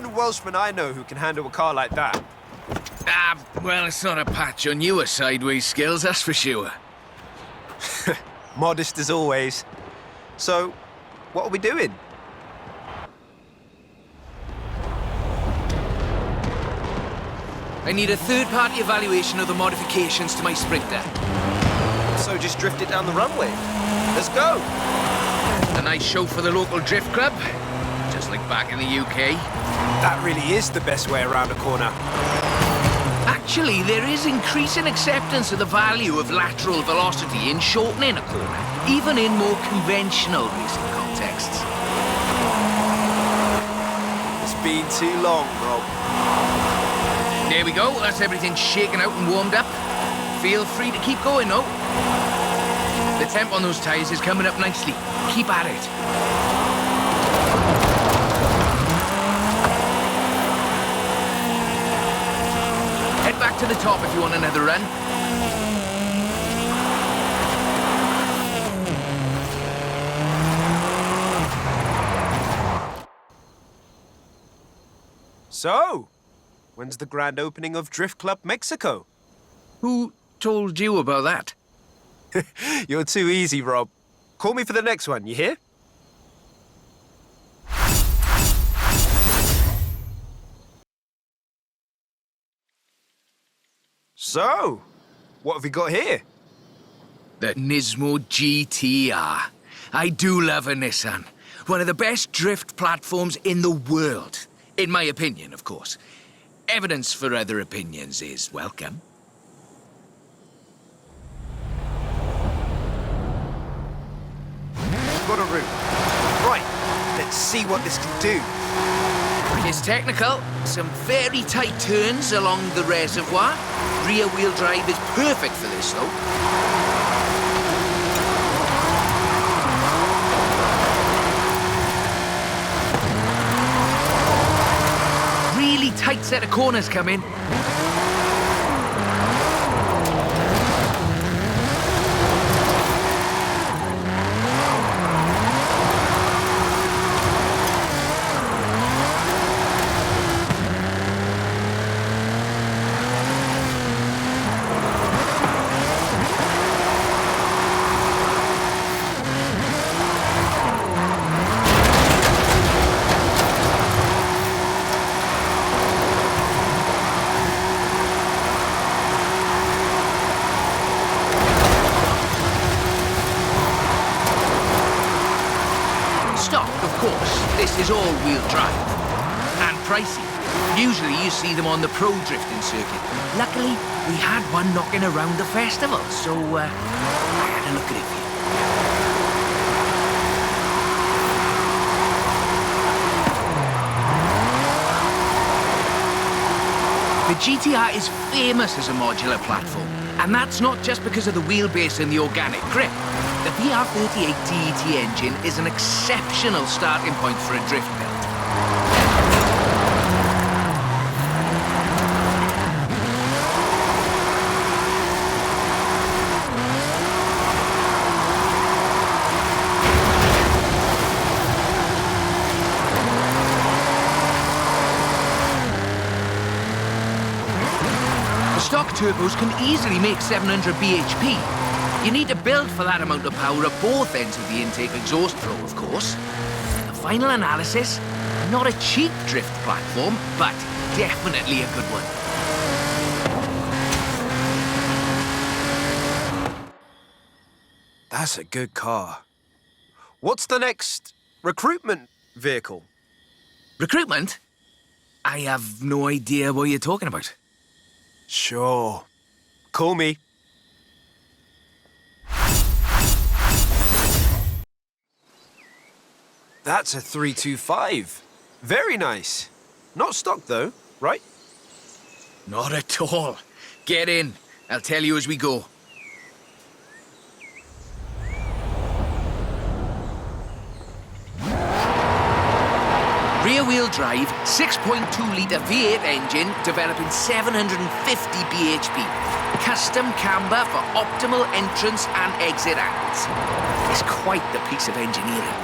one Welshman I know who can handle a car like that. Well, it's not a patch on your sideways skills, that's for sure. Modest as always. So, what are we doing? I need a third-party evaluation of the modifications to my Sprinter. So just drift it down the runway. Let's go. A nice show for the local drift club, just like back in the UK. That really is the best way around a corner. Actually, there is increasing acceptance of the value of lateral velocity in shortening a corner, even in more conventional racing contexts. It's been too long, Rob. There we go, that's everything shaken out and warmed up. Feel free to keep going, though. The temp on those tyres is coming up nicely. Keep at it. Head back to the top if you want another run. So, when's the grand opening of Drift Club Mexico? Who told you about that? You're too easy, Rob. Call me for the next one, you hear? So, what have we got here? The Nismo GTR. I do love a Nissan. One of the best drift platforms in the world. In my opinion, of course. Evidence for other opinions is welcome. Got a route. Right, let's see what this can do. It's technical. Some very tight turns along the reservoir. Rear-wheel drive is perfect for this, though. Really tight set of corners coming. This is all-wheel drive. And pricey. Usually you see them on the pro drifting circuit. Luckily, we had one knocking around the festival, so I had a look at it for you. The GTR is famous as a modular platform, and that's not just because of the wheelbase and the organic grip. The VR38 DET engine is an exceptional starting point for a drift build. The stock turbos can easily make 700 bhp. You need to build for that amount of power at both ends of the intake exhaust flow, of course. The final analysis, not a cheap drift platform, but definitely a good one. That's a good car. What's the next recruitment vehicle? Recruitment? I have no idea what you're talking about. Sure. Call me. That's a 325. Very nice. Not stock, though, right? Not at all. Get in. I'll tell you as we go. Rear-wheel drive, 6.2-litre V8 engine, developing 750 bhp. Custom camber for optimal entrance and exit angles. It's quite the piece of engineering.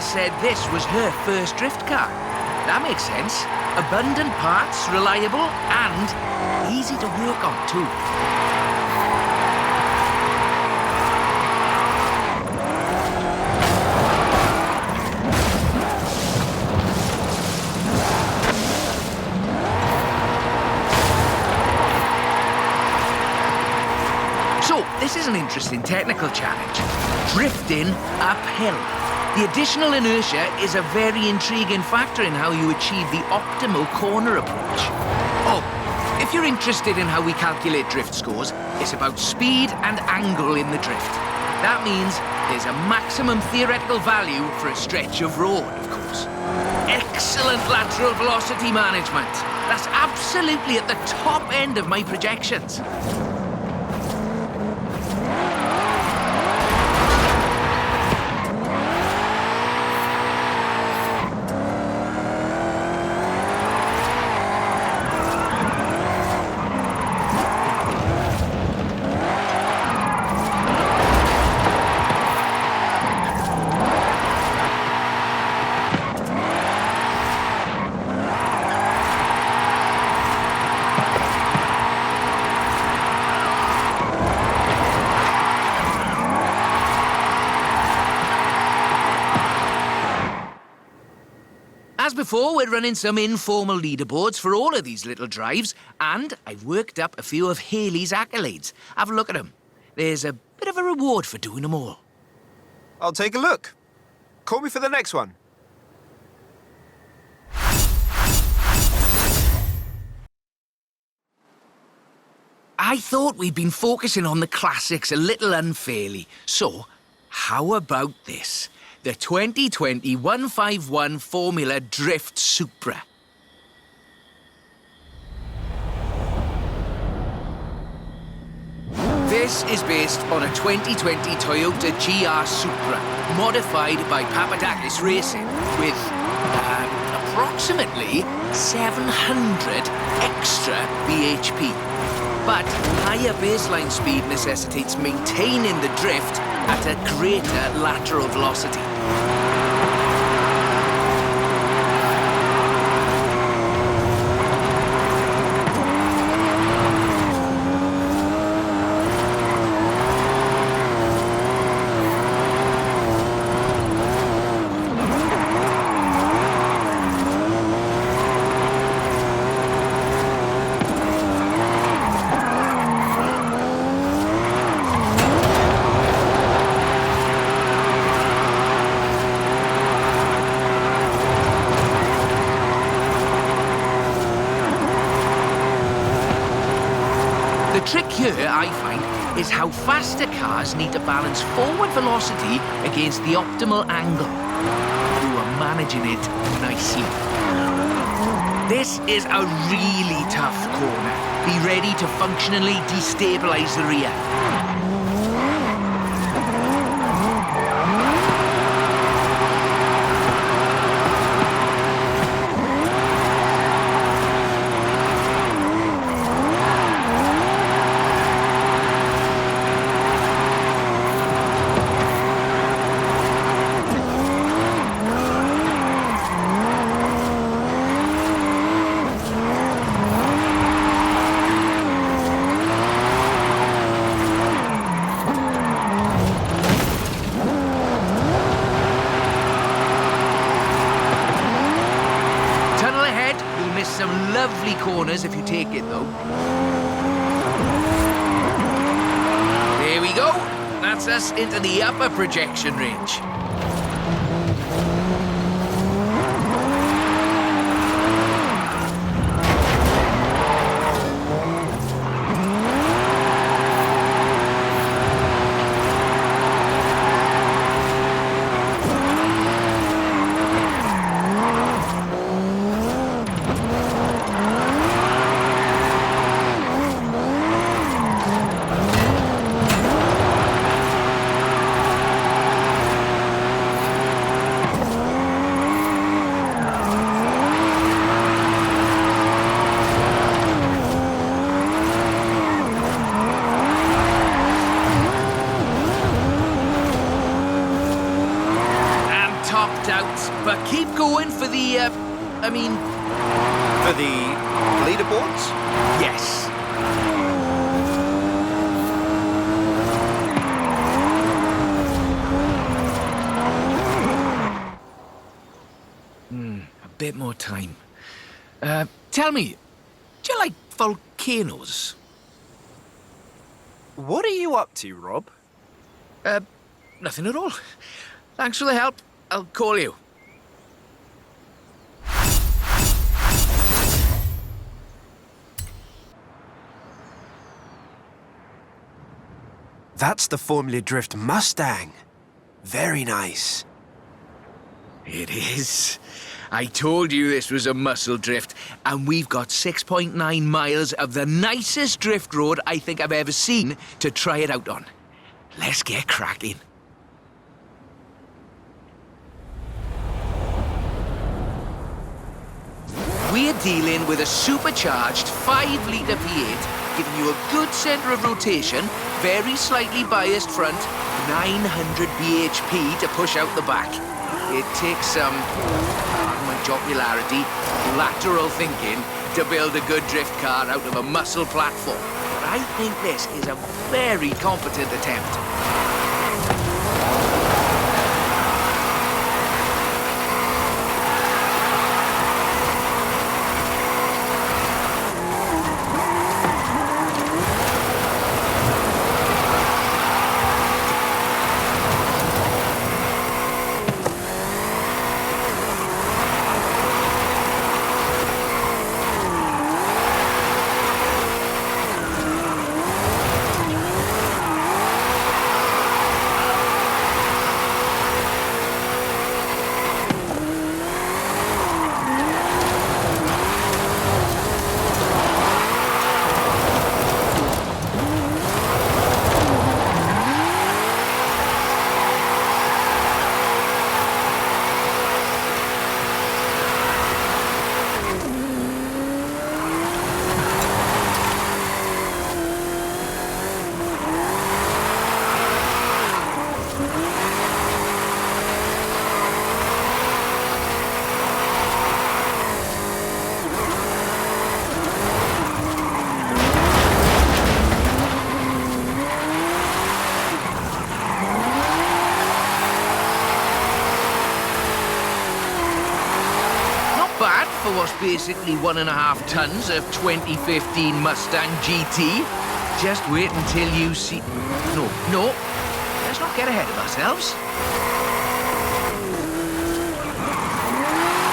said this was her first drift car. That makes sense. Abundant parts, reliable, and easy to work on too. So, this is an interesting technical challenge. Drifting uphill. The additional inertia is a very intriguing factor in how you achieve the optimal corner approach. Oh, if you're interested in how we calculate drift scores, it's about speed and angle in the drift. That means there's a maximum theoretical value for a stretch of road, of course. Excellent lateral velocity management. That's absolutely at the top end of my projections. As before, we're running some informal leaderboards for all of these little drives, and I've worked up a few of Haley's accolades. Have a look at them. There's a bit of a reward for doing them all. I'll take a look. Call me for the next one. I thought we'd been focusing on the classics a little unfairly, so how about this? The 2020 151 Formula Drift Supra. This is based on a 2020 Toyota GR Supra, modified by Papadakis Racing, with approximately 700 extra bhp. But higher baseline speed necessitates maintaining the drift at a greater lateral velocity. The trick here, I find, is how faster cars need to balance forward velocity against the optimal angle. You are managing it nicely. This is a really tough corner. Be ready to functionally destabilize the rear. Some lovely corners if you take it, though. There we go. That's us into the upper projection range. going for the, For the leaderboards? yes. A bit more time. Tell me, do you like volcanoes? What are you up to, Rob? Nothing at all. Thanks for the help. I'll call you. That's the Formula Drift Mustang. Very nice. It is. I told you this was a muscle drift, and we've got 6.9 miles of the nicest drift road I think I've ever seen to try it out on. Let's get cracking. We're dealing with a supercharged 5-litre V8, giving you a good centre of rotation, very slightly biased front, 900 bhp to push out the back. It takes some, pardon my jocularity, lateral thinking to build a good drift car out of a muscle platform. But I think this is a very competent attempt. For what's basically 1.5 tons of 2015 Mustang GT. Just wait until you see... No. Let's not get ahead of ourselves.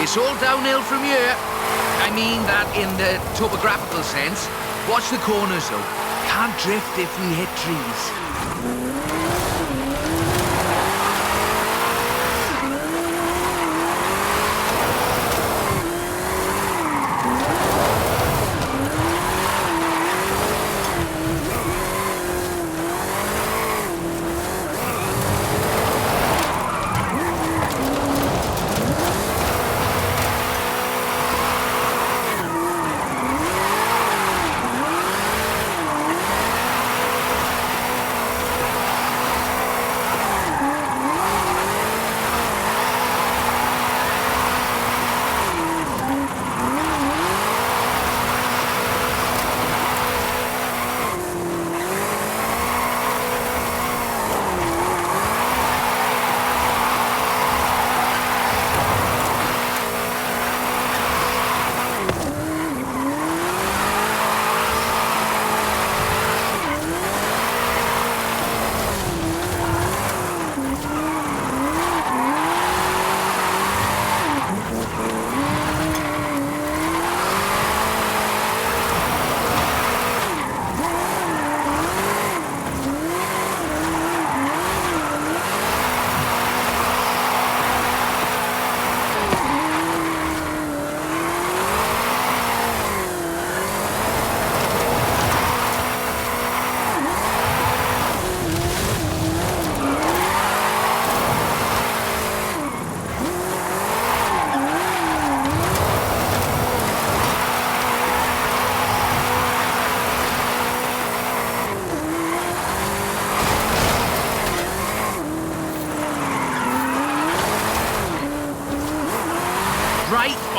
It's all downhill from here. I mean that in the topographical sense. Watch the corners, though. Can't drift if we hit trees.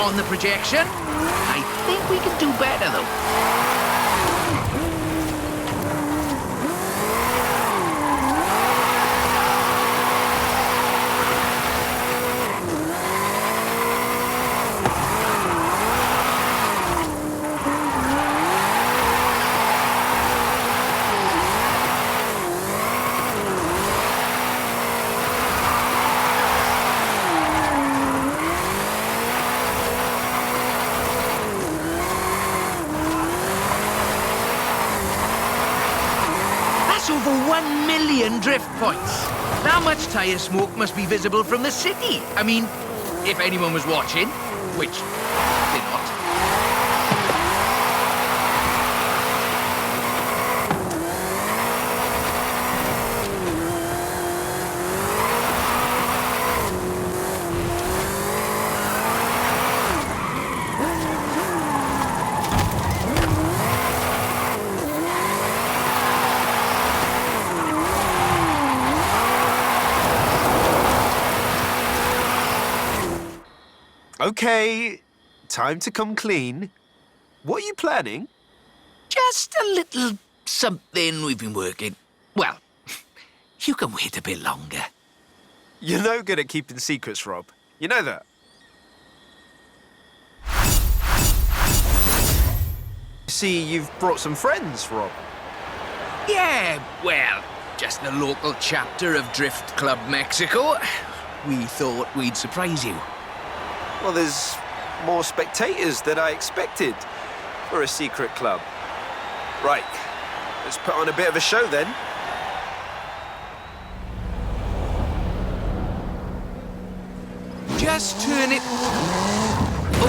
on the projection. I think we can do better, though. Over 1 million drift points. That much tyre smoke must be visible from the city. I mean, if anyone was watching, which they're not. Okay, time to come clean. What are you planning? Just a little something we've been working. Well, you can wait a bit longer. You're no good at keeping secrets, Rob. You know that. See, you've brought some friends, Rob. Yeah, well, just the local chapter of Drift Club Mexico. We thought we'd surprise you. Well, there's more spectators than I expected for a secret club. Right, let's put on a bit of a show then. Just turn it...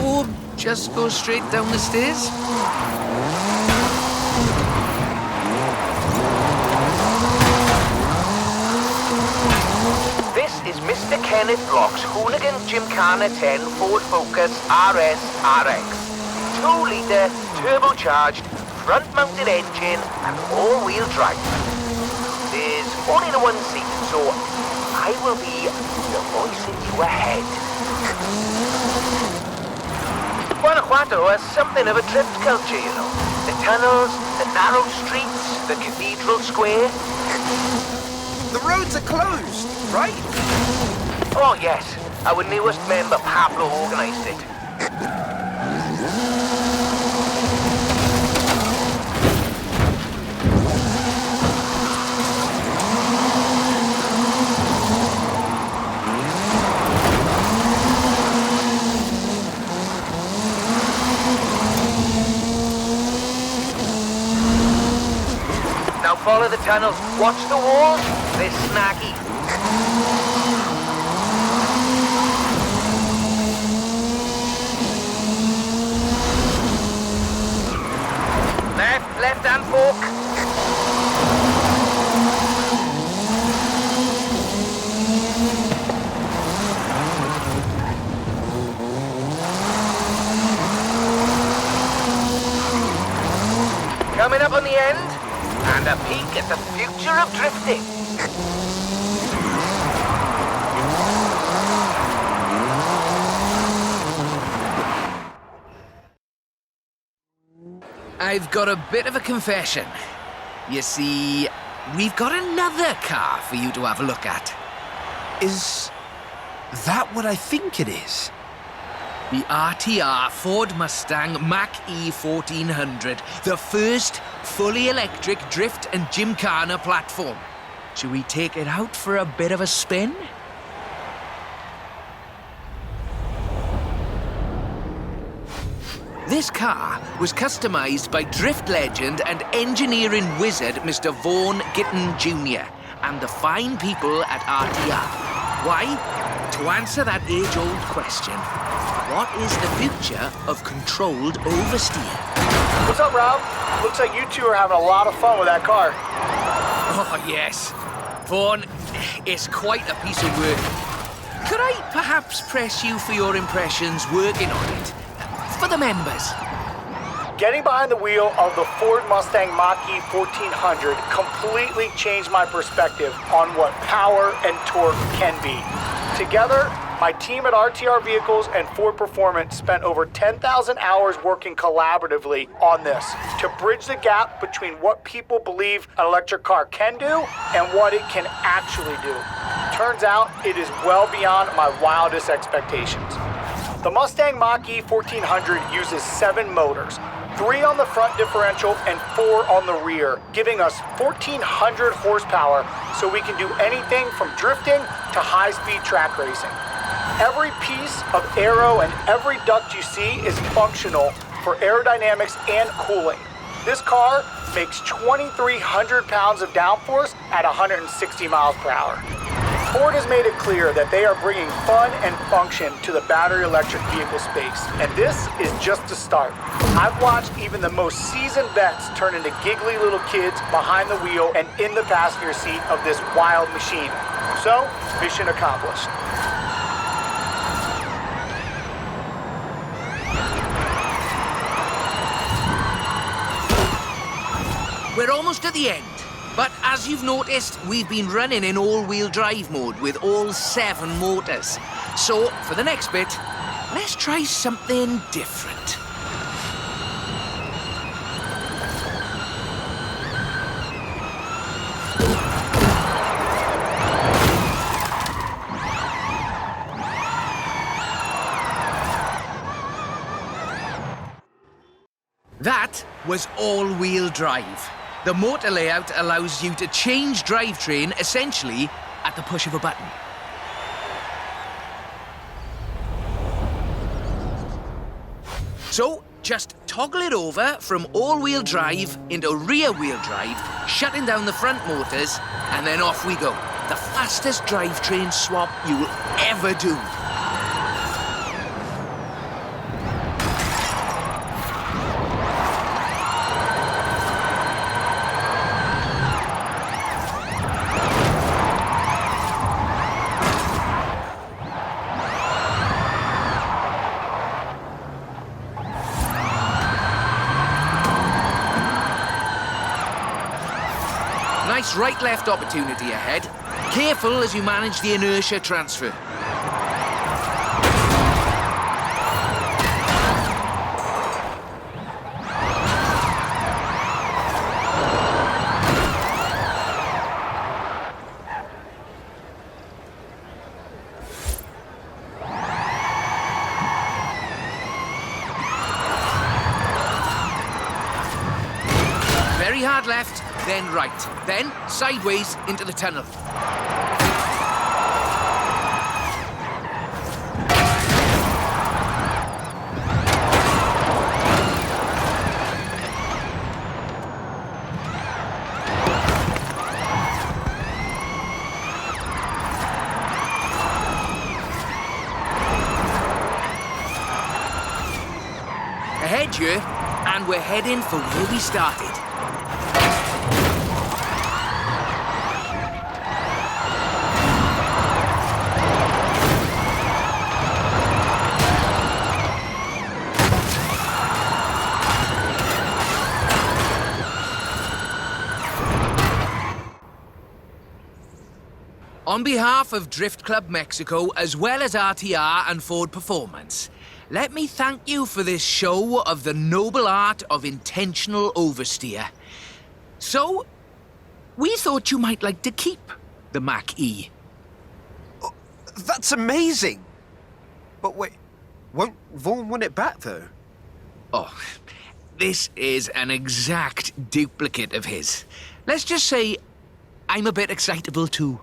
or just go straight down the stairs. This is Mr. Kenneth Block's Hoonigan Gymkhana 10 Ford Focus RS RX. 2-litre, turbocharged, front-mounted engine and all-wheel drive. There's only the one seat, so I will be the voice in your head. Guanajuato has something of a drift culture, you know. The tunnels, the narrow streets, the cathedral square. The roads are closed, right? Oh yes, our newest member Pablo organised it. Now follow the tunnels. Watch the walls. They're snaggy. Left hand fork. Coming up on the end, and a peek at the future of drifting. I've got a bit of a confession. You see, we've got another car for you to have a look at. Is that what I think it is? The RTR Ford Mustang Mach-E 1400, the first fully electric drift and gymkhana platform. Should we take it out for a bit of a spin? This car was customized by drift legend and engineering wizard Mr. Vaughan Gitton Jr. and the fine people at RTR. Why? To answer that age-old question, what is the future of controlled oversteer? What's up, Rob? Looks like you two are having a lot of fun with that car. Oh, yes. Vaughan, it's quite a piece of work. Could I perhaps press you for your impressions working on it? For the members. Getting behind the wheel of the Ford Mustang Mach-E 1400 completely changed my perspective on what power and torque can be. Together, My team at RTR Vehicles and Ford Performance spent over 10,000 hours working collaboratively on this to bridge the gap between what people believe an electric car can do and what it can actually do. Turns out it is well beyond my wildest expectations. The Mustang Mach-E 1400 uses 7 motors, 3 on the front differential and 4 on the rear, giving us 1,400 horsepower so we can do anything from drifting to high-speed track racing. Every piece of aero and every duct you see is functional for aerodynamics and cooling. This car makes 2,300 pounds of downforce at 160 miles per hour. Ford has made it clear that they are bringing fun and function to the battery electric vehicle space, and this is just the start. I've watched even the most seasoned vets turn into giggly little kids behind the wheel and in the passenger seat of this wild machine. So, mission accomplished. We're almost at the end. But as you've noticed, we've been running in all-wheel drive mode with all 7 motors. So, for the next bit, let's try something different. That was all-wheel drive. The motor layout allows you to change drivetrain essentially at the push of a button. So, just toggle it over from all-wheel drive into rear-wheel drive, shutting down the front motors, and then off we go. The fastest drivetrain swap you'll ever do. Nice right-left opportunity ahead. Careful as you manage the inertia transfer. Very hard left, then right, then sideways into the tunnel. Ahead here, and we're heading for where we started. On behalf of Drift Club Mexico, as well as RTR and Ford Performance, let me thank you for this show of the noble art of intentional oversteer. So, we thought you might like to keep the Mach-E. Oh, that's amazing! But wait, won't Vaughan want it back, though? Oh, this is an exact duplicate of his. Let's just say I'm a bit excitable, too.